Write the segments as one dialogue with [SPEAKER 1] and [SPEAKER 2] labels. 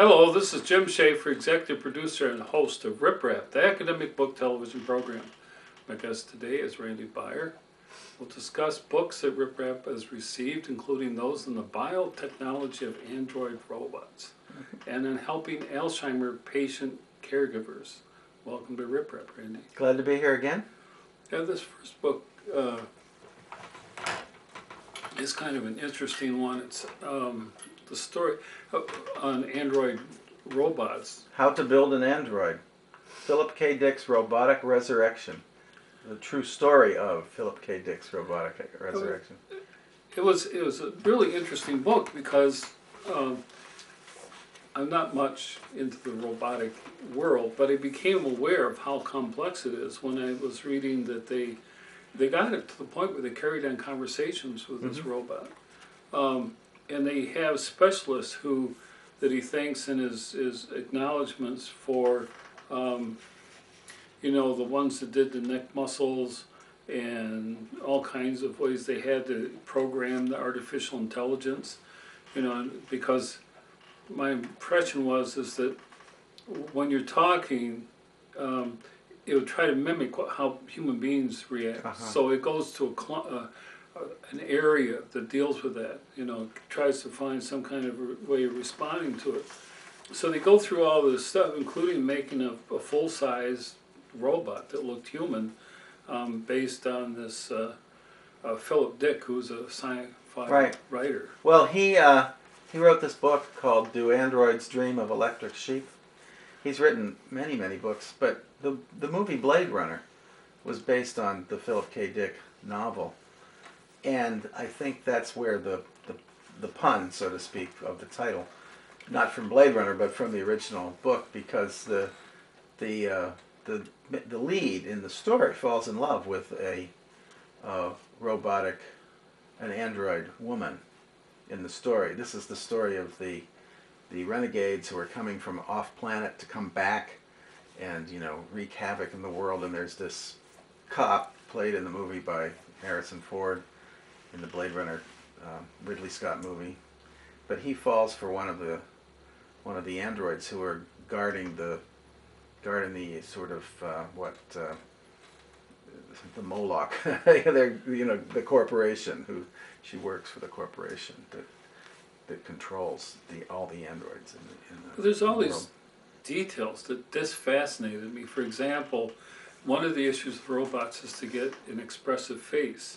[SPEAKER 1] Hello, this is Jim Schaefer, executive producer and host of Rip Rap, the academic book television program. My guest today is Randal Baier. We'll discuss books that Rip Rap has received, including those in the biotechnology of android robots, and on helping Alzheimer patient caregivers. Welcome to Rip Rap, Randy.
[SPEAKER 2] Glad to be here again.
[SPEAKER 1] Yeah, this first book is kind of an interesting one. It's the story on android robots.
[SPEAKER 2] How to Build an Android. Philip K. Dick's Robotic Resurrection. The true story of Philip K. Dick's Robotic Resurrection.
[SPEAKER 1] It was a really interesting book because I'm not much into the robotic world, but I became aware of how complex it is when I was reading that they got it to the point where they carried on conversations with this robot. And they have specialists that he thanks in his acknowledgments for, the ones that did the neck muscles and all kinds of ways they had to program the artificial intelligence, because my impression is that when you're talking, it would try to mimic how human beings react. So it goes to an area that deals with that, tries to find some kind of way of responding to it. So they go through all this stuff, including making a full-size robot that looked human, based on this Philip Dick, who's a sci-fi writer.
[SPEAKER 2] Well, he wrote this book called Do Androids Dream of Electric Sheep? He's written many, many books, but the movie Blade Runner was based on the Philip K. Dick novel. And I think that's where the pun, so to speak, of the title, not from Blade Runner, but from the original book, because the lead in the story falls in love with an android woman in the story. This is the story of the renegades who are coming from off-planet to come back and, wreak havoc in the world. And there's this cop, played in the movie by Harrison Ford, in the Blade Runner Ridley Scott movie, but he falls for one of the androids who are guarding the sort of the Moloch, they're, the corporation. She works for the corporation that controls all the androids in the
[SPEAKER 1] There's all
[SPEAKER 2] world.
[SPEAKER 1] these details that this fascinated me. For example, one of the issues of robots is to get an expressive face.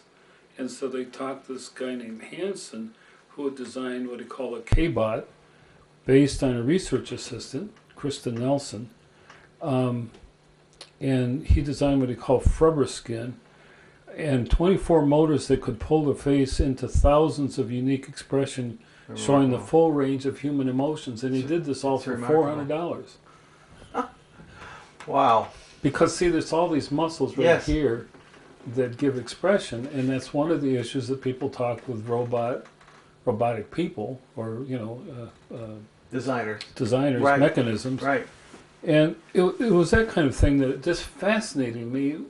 [SPEAKER 1] And so they talked to this guy named Hansen, who had designed what he called a K-bot, based on a research assistant, Kristen Nelson. And he designed what he called Frubber skin, and 24 motors that could pull the face into thousands of unique expression, showing the full range of human emotions. And he did this all for $400.
[SPEAKER 2] Wow.
[SPEAKER 1] Because, see, there's all these muscles right here that give expression, and that's one of the issues that people talk with robotic people, or
[SPEAKER 2] designers,
[SPEAKER 1] mechanisms. Right. And it was that kind of thing that just fascinated me,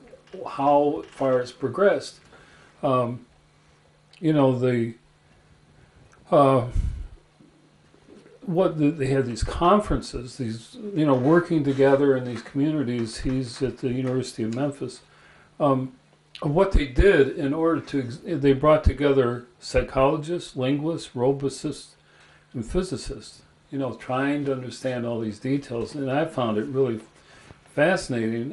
[SPEAKER 1] how far it's progressed. They had these conferences, working together in these communities. He's at the University of Memphis. What they did in order they brought together psychologists, linguists, roboticists, and physicists, trying to understand all these details. And I found it really fascinating.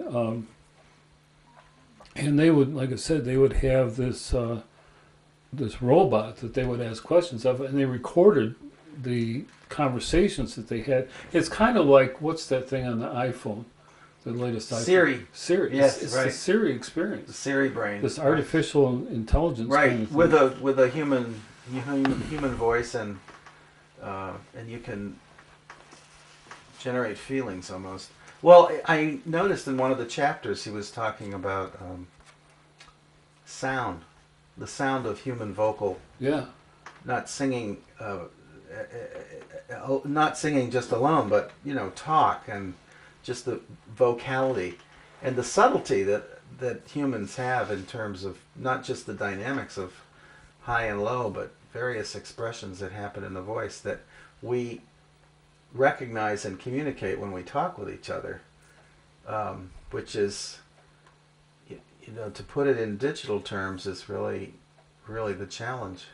[SPEAKER 1] And they would, like I said, they would have this robot that they would ask questions of, and they recorded the conversations that they had. It's kind of like, what's that thing on the iPhone? The latest
[SPEAKER 2] Siri.
[SPEAKER 1] Siri.
[SPEAKER 2] Yes,
[SPEAKER 1] it's the Siri experience.
[SPEAKER 2] The Siri brain.
[SPEAKER 1] This artificial intelligence.
[SPEAKER 2] Right,
[SPEAKER 1] kind of
[SPEAKER 2] with a human voice, and you can generate feelings almost. Well, I noticed in one of the chapters he was talking about sound, the sound of human vocal.
[SPEAKER 1] Yeah.
[SPEAKER 2] Not singing just alone, but talk, and just the vocality and the subtlety that humans have in terms of not just the dynamics of high and low, but various expressions that happen in the voice that we recognize and communicate when we talk with each other, which is, to put it in digital terms is really, really the challenge.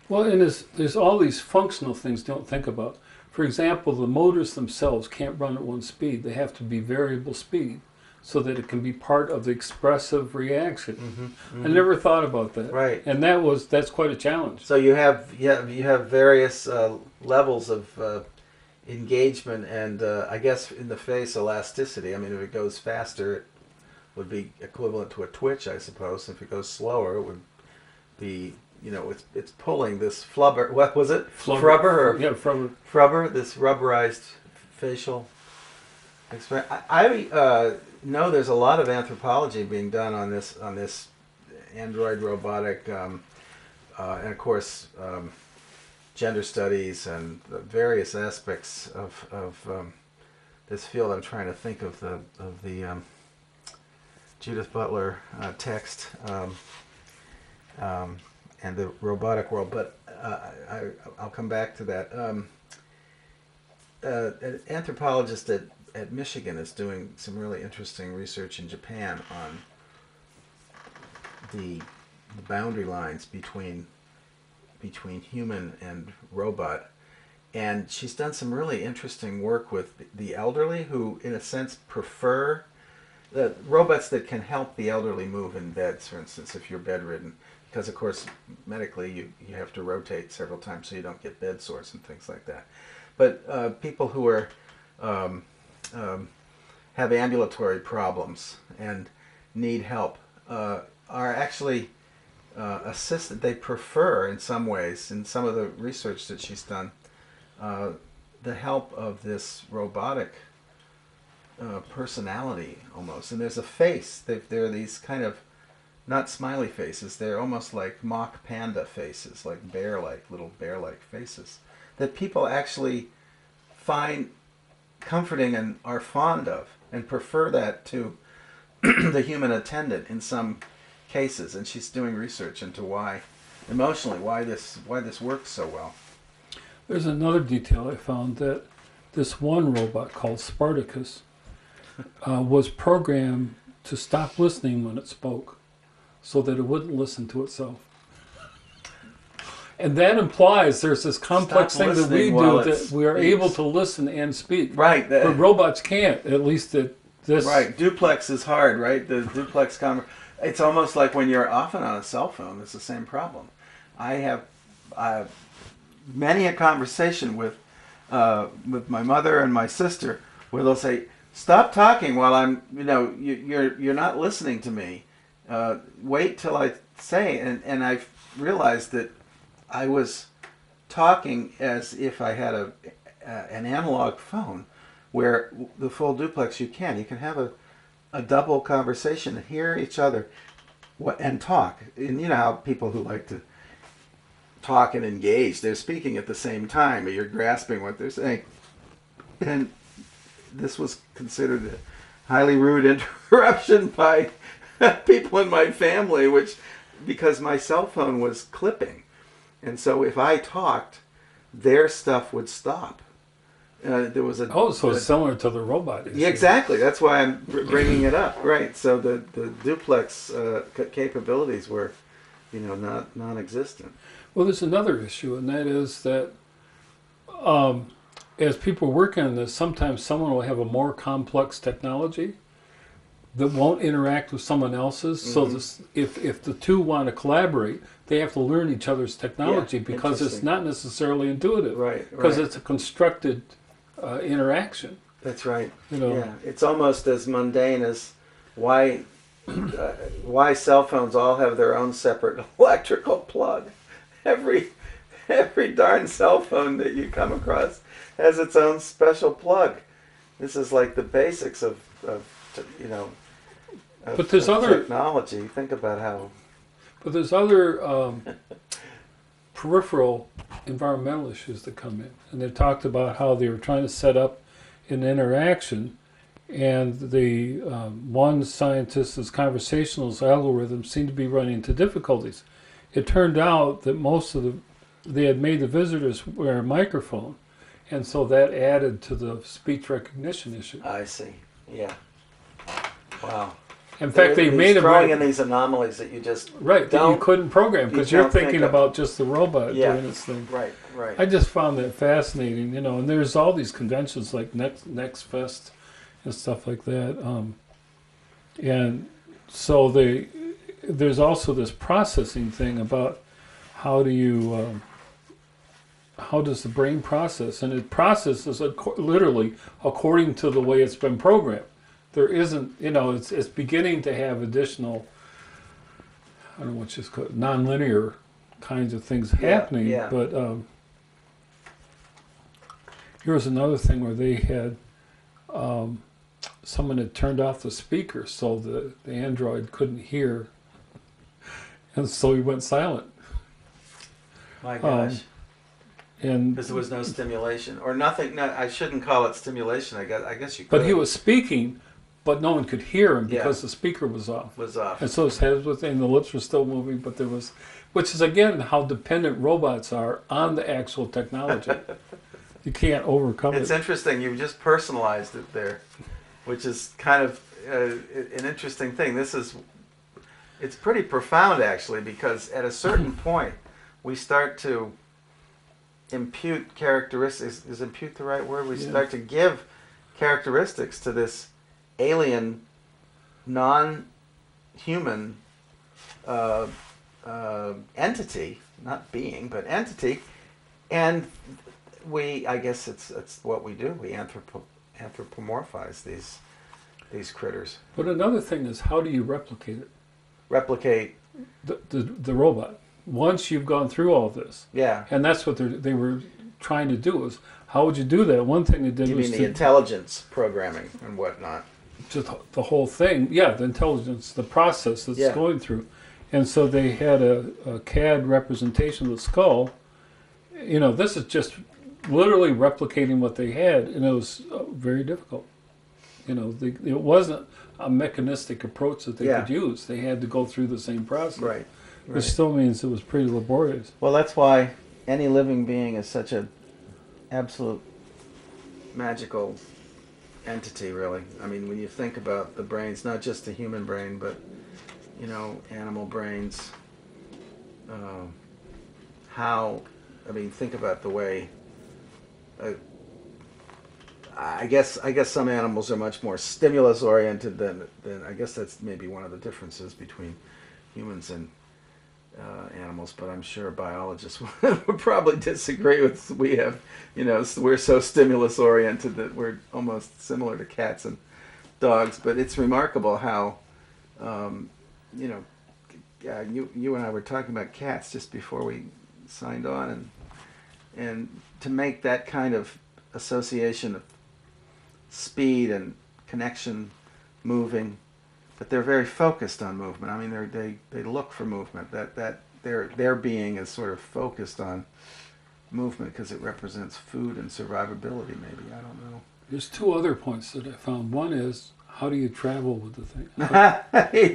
[SPEAKER 1] Well, and there's all these functional things don't think about. For example, the motors themselves can't run at one speed. They have to be variable speed so that it can be part of the expressive reaction. I never thought about that.
[SPEAKER 2] Right.
[SPEAKER 1] And that's quite a challenge.
[SPEAKER 2] So you have various levels of engagement and I guess in the face elasticity. I mean, if it goes faster, it would be equivalent to a twitch, I suppose. If it goes slower, it would be, it's pulling this flubber. What was it? Flubber?
[SPEAKER 1] Yeah, flubber.
[SPEAKER 2] Flubber, this rubberized facial expression. I know there's a lot of anthropology being done on this android robotic, and of course gender studies and the various aspects of this field. I'm trying to think of the Judith Butler text and the robotic world, but I'll come back to that. An anthropologist at Michigan is doing some really interesting research in Japan on the boundary lines between human and robot, and she's done some really interesting work with the elderly who, in a sense, prefer the robots that can help the elderly move in beds, for instance, if you're bedridden, because of course medically you have to rotate several times so you don't get bed sores and things like that. But people who are have ambulatory problems and need help are actually assisted. They prefer, in some ways, in some of the research that she's done, the help of this robotic personality almost. And there's a face. There are these kind of, not smiley faces, they're almost like mock panda faces, like little bear-like faces, that people actually find comforting and are fond of, and prefer that to the human attendant in some cases. And she's doing research into why this works so well.
[SPEAKER 1] There's another detail I found, that this one robot called Spartacus was programmed to stop listening when it spoke, so that it wouldn't listen to itself. And that implies there's this complex thing that we do, that we are able to listen and speak.
[SPEAKER 2] Right.
[SPEAKER 1] But robots can't, at least at this.
[SPEAKER 2] Right. Duplex is hard, right? The duplex it's almost like when you're often on a cell phone, it's the same problem. I have many a conversation with my mother and my sister where they'll say, "Stop talking while I'm, you're not listening to me. Wait till I say," and I've realized that I was talking as if I had an analog phone, where the full duplex you can have a double conversation, hear each other, and talk. And you know how people who like to talk and engage, they're speaking at the same time, but you're grasping what they're saying. And this was considered a highly rude interruption by people in my family, because my cell phone was clipping. And so if I talked, their stuff would stop. There was
[SPEAKER 1] so it's similar to the robot issue.
[SPEAKER 2] Yeah, exactly. That's why I'm bringing it up. Right. So the duplex capabilities were, not non-existent.
[SPEAKER 1] Well, there's another issue, and that is that as people work on this, sometimes someone will have a more complex technology that won't interact with someone else's. Mm-hmm. So if the two want to collaborate, they have to learn each other's technology, because it's not necessarily intuitive.
[SPEAKER 2] Right.
[SPEAKER 1] Because it's a constructed interaction.
[SPEAKER 2] That's right. Yeah, it's almost as mundane as why cell phones all have their own separate electrical plug. Every darn cell phone that you come across has its own special plug. This is like the basics of
[SPEAKER 1] but there's other
[SPEAKER 2] technology. Think about how.
[SPEAKER 1] But there's other peripheral environmental issues that come in, and they talked about how they were trying to set up an interaction, and the one scientist's conversational algorithms seemed to be running into difficulties. It turned out that they had made the visitors wear a microphone, And so that added to the speech recognition issue.
[SPEAKER 2] I see. Yeah. Wow.
[SPEAKER 1] In fact, they made
[SPEAKER 2] throwing in these anomalies that you just
[SPEAKER 1] that you couldn't program because you're thinking about just the robot doing its thing.
[SPEAKER 2] Right, right.
[SPEAKER 1] I just found that fascinating, you know. And there's all these conventions like Next Fest and stuff like that, and so there's also this processing thing about how does the brain process, and it processes literally according to the way it's been programmed. There isn't, you know, it's beginning to have additional, I don't know what you call it, nonlinear kinds of things happening.
[SPEAKER 2] Yeah.
[SPEAKER 1] But here was another thing where they had someone had turned off the speaker so the android couldn't hear, and so he went silent.
[SPEAKER 2] My gosh.
[SPEAKER 1] And
[SPEAKER 2] because there was no stimulation or nothing. No, I shouldn't call it stimulation. I guess you could.
[SPEAKER 1] But he was speaking, but no one could hear him because the speaker was off. And so his head was and the lips were still moving, but there was, which is again how dependent robots are on the actual technology. You can't overcome it.
[SPEAKER 2] It's interesting. You just personalized it there, which is kind of an interesting thing. It's pretty profound actually, because at a certain point we start to impute characteristics. Is impute the right word? We start to give characteristics to this alien, non-human entity, not being, but entity, and I guess it's what we do. We anthropomorphize these critters.
[SPEAKER 1] But another thing is, how do you replicate it?
[SPEAKER 2] Replicate
[SPEAKER 1] the robot once you've gone through all this.
[SPEAKER 2] Yeah.
[SPEAKER 1] And that's what they were trying to do. Is how would you do that? One thing they did was
[SPEAKER 2] the intelligence programming and whatnot.
[SPEAKER 1] Just the whole thing, the intelligence, the process that's going through. And so they had a CAD representation of the skull. You know, this is just literally replicating what they had, and it was very difficult. You know, it wasn't a mechanistic approach that they could use. They had to go through the same process.
[SPEAKER 2] Right.
[SPEAKER 1] Which still means it was pretty laborious.
[SPEAKER 2] Well, that's why any living being is such an absolute magical entity, really. I mean, when you think about the brains, not just the human brain, but, you know, animal brains, think about the way, I guess some animals are much more stimulus oriented than I guess that's maybe one of the differences between humans and animals, but I'm sure biologists would probably disagree with. We have, you know, we're so stimulus oriented that we're almost similar to cats and dogs. But it's remarkable how, you know, you and I were talking about cats just before we signed on, and to make that kind of association of speed and connection, moving. But they're very focused on movement. I mean, they look for movement. That their being is sort of focused on movement because it represents food and survivability. Maybe, I don't know.
[SPEAKER 1] There's two other points that I found. One is, how do you travel with the thing?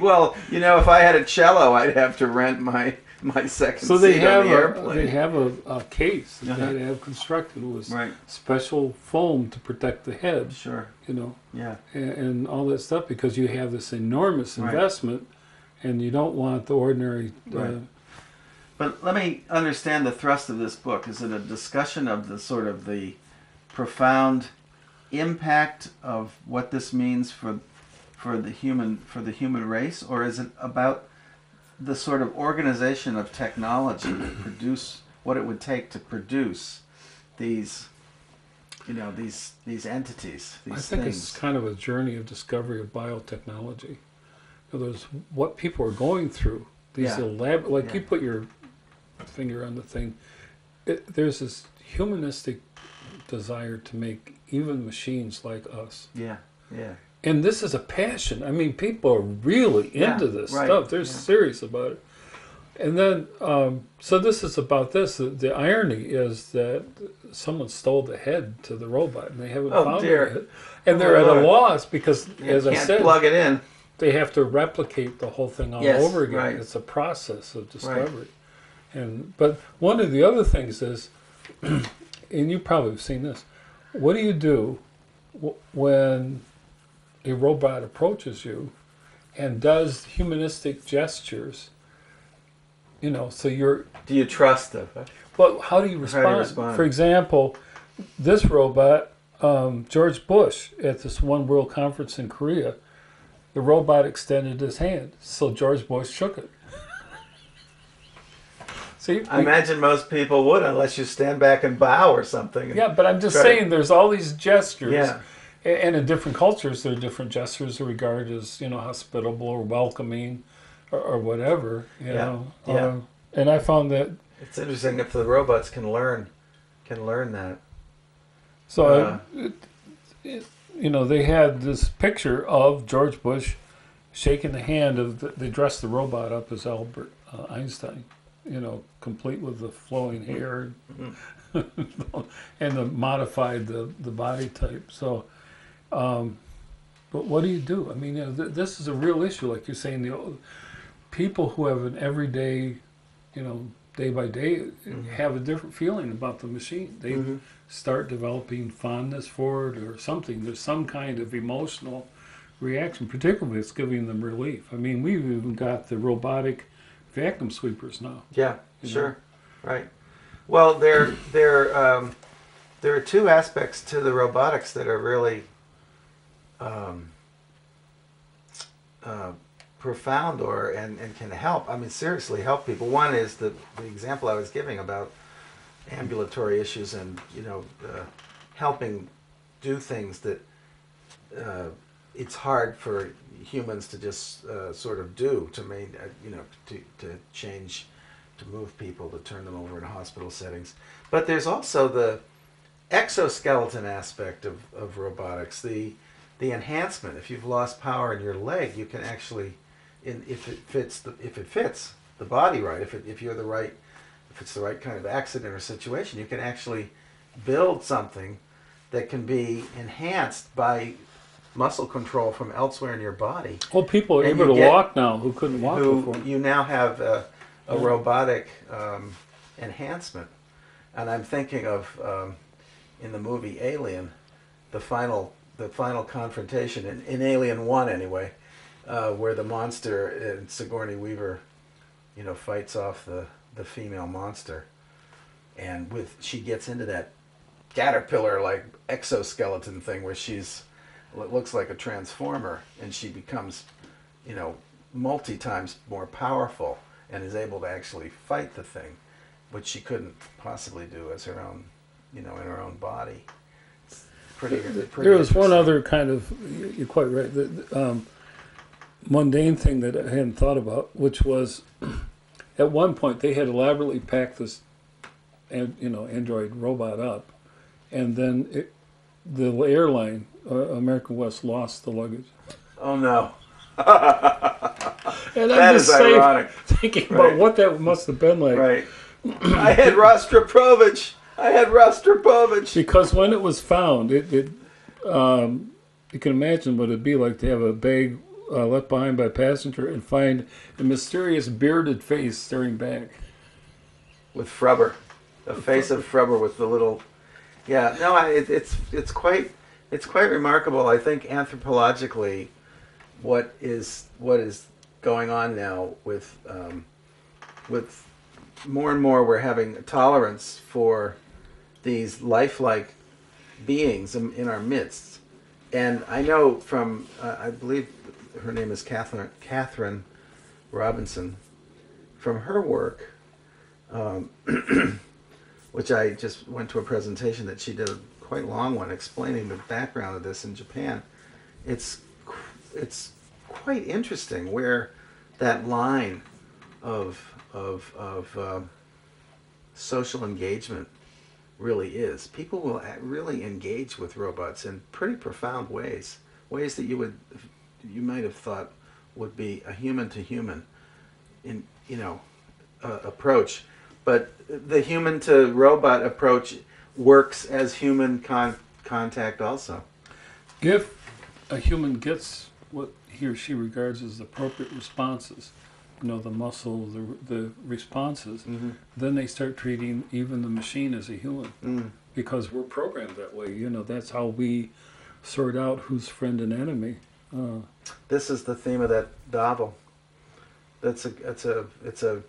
[SPEAKER 2] Well, you know, if I had a cello, I'd have to rent my second seat on the airplane.
[SPEAKER 1] They have a case that they had to have constructed. It was special foam to protect the head.
[SPEAKER 2] Sure.
[SPEAKER 1] You know.
[SPEAKER 2] Yeah.
[SPEAKER 1] And all that stuff, because you have this enormous investment, and you don't want the ordinary.
[SPEAKER 2] But let me understand the thrust of this book. Is it a discussion of the sort of the profound impact of what this means for the human race, or is it about the sort of organization of technology to produce what it would take to produce these, you know, these entities, these
[SPEAKER 1] I think
[SPEAKER 2] things?
[SPEAKER 1] It's kind of a journey of discovery of biotechnology. In other words, what people are going through, these elaborate, you put your finger on the thing, there's this humanistic desire to make even machines like us.
[SPEAKER 2] Yeah.
[SPEAKER 1] And this is a passion. I mean, people are really into this stuff. They're serious about it. And then, so this is about this. The irony is that someone stole the head to the robot, and they haven't found it. And they're at a loss because, as I said,
[SPEAKER 2] plug it in.
[SPEAKER 1] They have to replicate the whole thing all over again.
[SPEAKER 2] Right.
[SPEAKER 1] It's a process of discovery. But one of the other things is, and you probably have seen this. What do you do when a robot approaches you and does humanistic gestures? You know, so you're.
[SPEAKER 2] Do you trust them?
[SPEAKER 1] Well, how do you respond? For example, this robot, George Bush, at this One World Conference in Korea, the robot extended his hand, so George Bush shook it. See,
[SPEAKER 2] I imagine most people would, unless you stand back and bow or something.
[SPEAKER 1] Yeah, but I'm just saying, there's all these gestures.
[SPEAKER 2] Yeah.
[SPEAKER 1] And in different cultures, there are different gestures regarded as, you know, hospitable or welcoming or whatever, you know.
[SPEAKER 2] Yeah.
[SPEAKER 1] And I found that...
[SPEAKER 2] It's interesting if the robots can learn that.
[SPEAKER 1] So, you know, they had this picture of George Bush shaking the hand of... They dressed the robot up as Albert Einstein, you know, complete with the flowing hair and the modified the body type. So... but what do you do? I mean, you know, this is a real issue, like you're saying. The people who have an everyday, you know, day by day, have a different feeling about the machine. They start developing fondness for it or something. There's some kind of emotional reaction, particularly if it's giving them relief. I mean, we've even got the robotic vacuum sweepers now.
[SPEAKER 2] Yeah, sure, right. Well, there are two aspects to the robotics that are really profound and can help. I mean, seriously help people. One is the example I was giving about ambulatory issues and, you know, helping do things that it's hard for humans to just sort of do to you know, to change, to move people, to turn them over in hospital settings. But there's also the exoskeleton aspect of robotics, the enhancement. If you've lost power in your leg, you can actually, if it fits the body right, if it's the right kind of accident or situation, you can actually build something that can be enhanced by muscle control from elsewhere in your body.
[SPEAKER 1] Well, people are able to walk now who couldn't walk before.
[SPEAKER 2] You now have a robotic enhancement. And I'm thinking of, in the movie Alien, the final confrontation, in Alien 1 anyway, where the monster and Sigourney Weaver, you know, fights off the female monster. And she gets into that caterpillar-like exoskeleton thing where it looks like a transformer, and she becomes, you know, multi-times more powerful and is able to actually fight the thing, which she couldn't possibly do as her own, you know, in her own body. It's pretty
[SPEAKER 1] there was one other kind of, you're quite right, the mundane thing that I hadn't thought about, which was at one point they had elaborately packed this, you know, android robot up, and then the airline, American West, lost the luggage.
[SPEAKER 2] Oh no.
[SPEAKER 1] And
[SPEAKER 2] that is ironic.
[SPEAKER 1] Thinking about what that must have been like.
[SPEAKER 2] Right. I had Rostropovich.
[SPEAKER 1] Because when it was found, you can imagine what it'd be like to have a bag left behind by a passenger and find a mysterious bearded face staring back.
[SPEAKER 2] With Frubber. The face of Frubber with the little... Yeah, no, it's quite remarkable. I think anthropologically, what is going on now with more and more, we're having a tolerance for these lifelike beings in our midst. And I know from I believe her name is Catherine Robinson, from her work. Which I just went to a presentation that she did, a quite long one, explaining the background of this in Japan. It's quite interesting where that line of social engagement really is. People will really engage with robots in pretty profound ways that you might have thought would be a human to human, approach. But the human to robot approach works as human contact also.
[SPEAKER 1] If a human gets what he or she regards as appropriate responses the muscle, the responses,
[SPEAKER 2] Mm-hmm.
[SPEAKER 1] then they start treating even the machine as a human.
[SPEAKER 2] Mm.
[SPEAKER 1] Because we're programmed that way. That's how we sort out who's friend and enemy.
[SPEAKER 2] This is the theme of that novel. It's a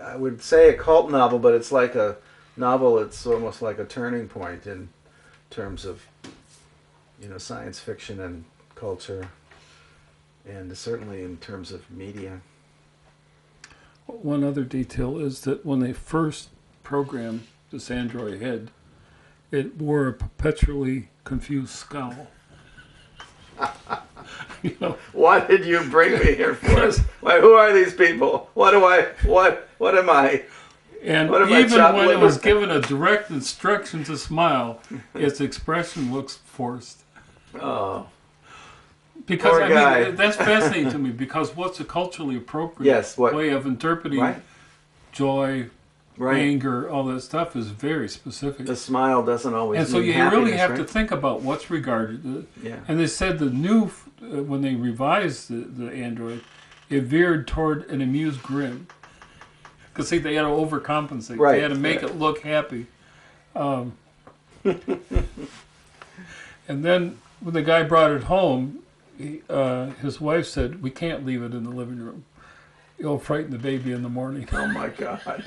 [SPEAKER 2] I would say a cult novel, but it's like a novel. It's almost like a turning point in terms of science fiction and culture, and certainly in terms of media.
[SPEAKER 1] One other detail is that when they first programmed this android head, it wore a perpetually confused scowl.
[SPEAKER 2] What did you bring me here for? Why, who are these people? What am I?
[SPEAKER 1] And
[SPEAKER 2] what am I,
[SPEAKER 1] even when it was
[SPEAKER 2] liver?
[SPEAKER 1] given a direct instruction to smile, its expression looks forced.
[SPEAKER 2] Oh.
[SPEAKER 1] Because
[SPEAKER 2] Poor guy.
[SPEAKER 1] that's fascinating to me, because what's a culturally appropriate way of interpreting joy, anger, all that stuff is very specific.
[SPEAKER 2] The smile doesn't always
[SPEAKER 1] and so
[SPEAKER 2] mean
[SPEAKER 1] you
[SPEAKER 2] happiness,
[SPEAKER 1] really have
[SPEAKER 2] right?
[SPEAKER 1] to think about what's regarded.
[SPEAKER 2] Yeah.
[SPEAKER 1] And they said the new, when they revised the android, it veered toward an amused grin. Because see, they had to overcompensate.
[SPEAKER 2] Right.
[SPEAKER 1] They had to make it look happy. And then when the guy brought it home, his wife said, "We can't leave it in the living room. It'll frighten the baby in the morning."
[SPEAKER 2] Oh my God.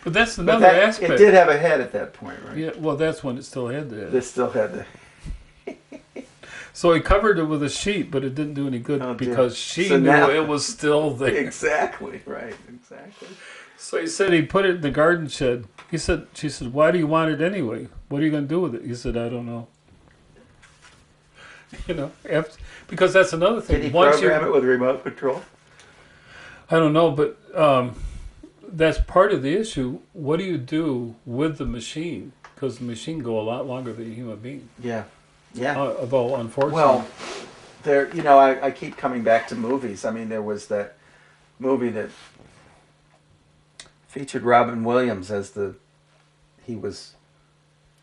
[SPEAKER 1] But that's another aspect.
[SPEAKER 2] It did have a head at that point, right?
[SPEAKER 1] Yeah, well, that's when it still had the head.
[SPEAKER 2] It still had the...
[SPEAKER 1] So he covered it with a sheet, but it didn't do any good because she
[SPEAKER 2] So
[SPEAKER 1] knew
[SPEAKER 2] now-
[SPEAKER 1] it was still there.
[SPEAKER 2] Exactly, right, exactly.
[SPEAKER 1] So he said he put it in the garden shed. She said, "Why do you want it anyway? What are you going to do with it?" He said, "I don't know." Because that's another thing.
[SPEAKER 2] Did he program it with remote control?
[SPEAKER 1] I don't know, but that's part of the issue. What do you do with the machine? Because the machine can go a lot longer than a human being.
[SPEAKER 2] Yeah, yeah.
[SPEAKER 1] Although, unfortunately...
[SPEAKER 2] Well, I keep coming back to movies. I mean, there was that movie that featured Robin Williams as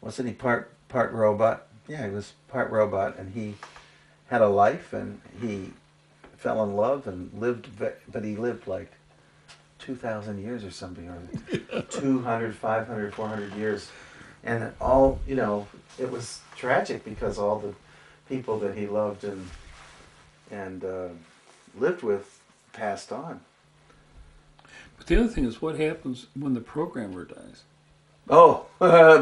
[SPEAKER 2] wasn't he part robot? Yeah, he was part robot, and he had a life, and he fell in love and lived, but he lived like 2,000 years or something, or 200, 500, 400 years. And all, it was tragic because all the people that he loved and lived with passed on.
[SPEAKER 1] But the other thing is, what happens when the programmer dies?
[SPEAKER 2] Oh,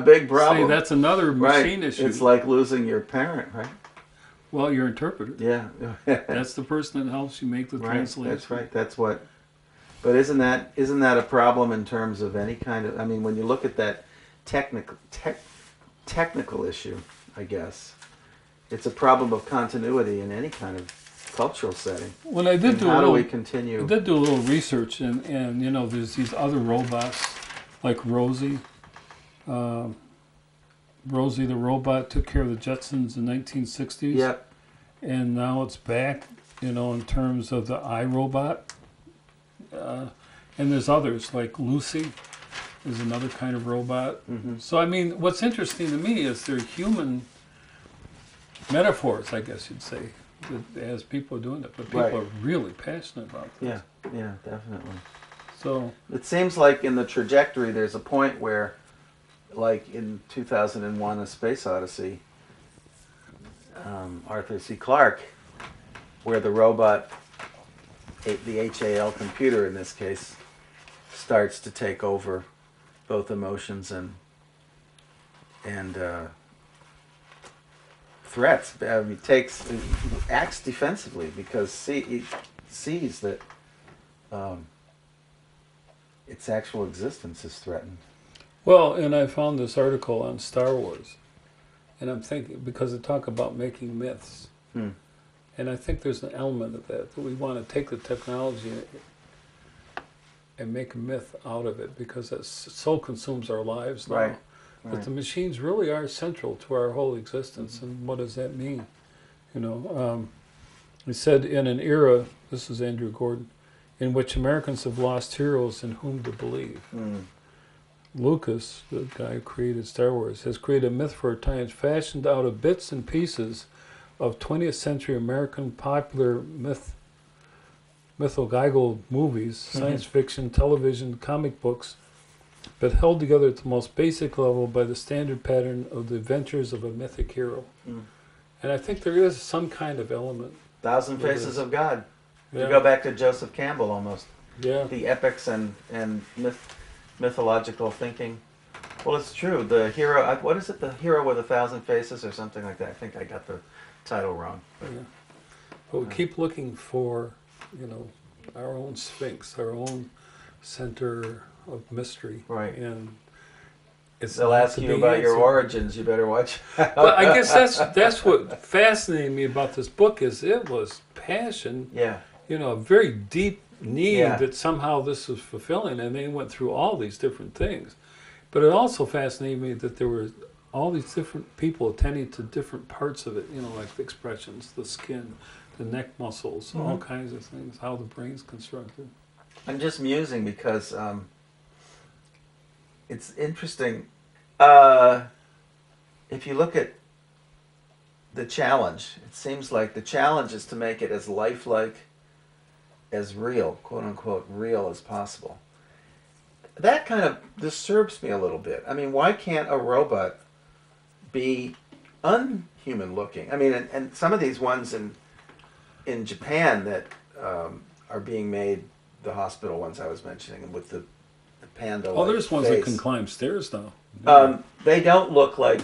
[SPEAKER 2] big problem.
[SPEAKER 1] See, that's another machine issue.
[SPEAKER 2] It's like losing your parent, right?
[SPEAKER 1] Well, your interpreter.
[SPEAKER 2] Yeah.
[SPEAKER 1] That's the person that helps you make the translation.
[SPEAKER 2] That's right. That's what. But isn't that a problem in terms of any kind of? I mean, when you look at that technical issue, I guess it's a problem of continuity in any kind of cultural setting.
[SPEAKER 1] When I did
[SPEAKER 2] how do we continue?
[SPEAKER 1] I did do a little research, and there's these other robots like Rosie. Rosie the robot took care of the Jetsons in the 1960s.
[SPEAKER 2] Yep.
[SPEAKER 1] And now it's back, in terms of the iRobot. And there's others, like Lucy is another kind of robot.
[SPEAKER 2] Mm-hmm.
[SPEAKER 1] So, I mean, what's interesting to me is they're human metaphors, I guess you'd say, as people are doing it. But people are really passionate about this.
[SPEAKER 2] Yeah, definitely.
[SPEAKER 1] So
[SPEAKER 2] it seems like in the trajectory there's a point where, like in 2001 A Space Odyssey, Arthur C. Clarke, where the robot, the HAL computer in this case, starts to take over both emotions and threats. I mean, acts defensively because he sees that its actual existence is threatened.
[SPEAKER 1] well, and I found this article on Star Wars, and I'm thinking, because they talk about making myths, and I think there's an element of that we want to take the technology and make a myth out of it, because it so consumes our lives now.
[SPEAKER 2] Right.
[SPEAKER 1] But the machines really are central to our whole existence, and what does that mean? He said, in an era, this is Andrew Gordon, in which Americans have lost heroes in whom to believe. Lucas, the guy who created Star Wars, has created a myth for our times fashioned out of bits and pieces of 20th century American popular myth mythogeigel movies, science fiction, television, comic books, but held together at the most basic level by the standard pattern of the adventures of a mythic hero.
[SPEAKER 2] Mm.
[SPEAKER 1] And I think there is some kind of element.
[SPEAKER 2] Thousand Faces of God.
[SPEAKER 1] Yeah.
[SPEAKER 2] You go back to Joseph Campbell almost.
[SPEAKER 1] Yeah.
[SPEAKER 2] The epics and mythological thinking. Well, it's true. The hero, what is it? The Hero with a Thousand Faces or something like that. I think I got the title wrong.
[SPEAKER 1] Yeah. But we keep looking for, our own Sphinx, our own center of mystery.
[SPEAKER 2] Right.
[SPEAKER 1] And it's
[SPEAKER 2] They'll ask you about your origins. You better watch.
[SPEAKER 1] But I guess that's what fascinated me about this book is it was passion.
[SPEAKER 2] Yeah.
[SPEAKER 1] A very deep need
[SPEAKER 2] Yeah.
[SPEAKER 1] that somehow this was fulfilling, and they went through all these different things. But it also fascinated me that there were all these different people attending to different parts of it, like the expressions, the skin, the neck muscles, all kinds of things, how the brain's constructed.
[SPEAKER 2] I'm just musing because it's interesting. If you look at the challenge, it seems like the challenge is to make it as lifelike, as real, quote unquote, real as possible. That kind of disturbs me a little bit. I mean, why can't a robot be unhuman looking? I mean, and some of these ones in Japan that are being made, the hospital ones I was mentioning, with the panda.
[SPEAKER 1] Oh, there's ones that can climb stairs now.
[SPEAKER 2] They don't look like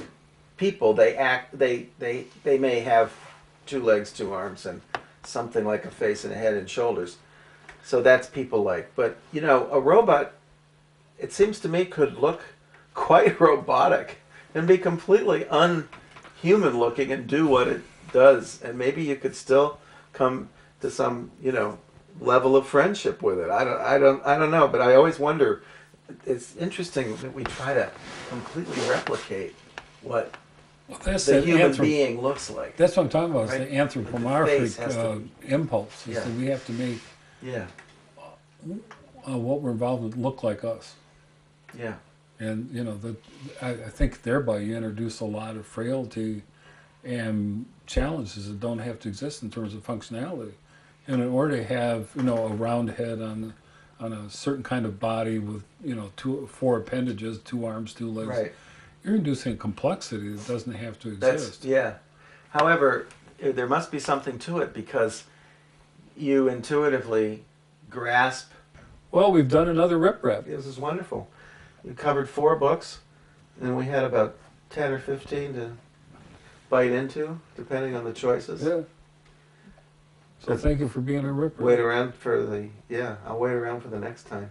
[SPEAKER 2] people. They act. They may have 2 legs, 2 arms, and something like a face and a head and shoulders. So that's people-like. But a robot, it seems to me, could look quite robotic and be completely unhuman-looking and do what it does. And maybe you could still come to some level of friendship with it. I don't know. But I always wonder. It's interesting that we try to completely replicate what the human being looks like.
[SPEAKER 1] That's what I'm talking about. Right? It's the anthropomorphic impulse. Is that we have to make what we're involved with look like us.
[SPEAKER 2] Yeah.
[SPEAKER 1] And I think thereby you introduce a lot of frailty and challenges that don't have to exist in terms of functionality. And in order to have a round head on a certain kind of body with 4 appendages, 2 arms, 2 legs.
[SPEAKER 2] Right.
[SPEAKER 1] You're inducing complexity that doesn't have to exist.
[SPEAKER 2] However, there must be something to it because you intuitively grasp.
[SPEAKER 1] Well, we've done another rip rap.
[SPEAKER 2] This is wonderful. We covered 4 books, and we had about 10 or 15 to bite into, depending on the choices.
[SPEAKER 1] Yeah. So thank you for being a rip rap.
[SPEAKER 2] Wait around for I'll wait around for the next time.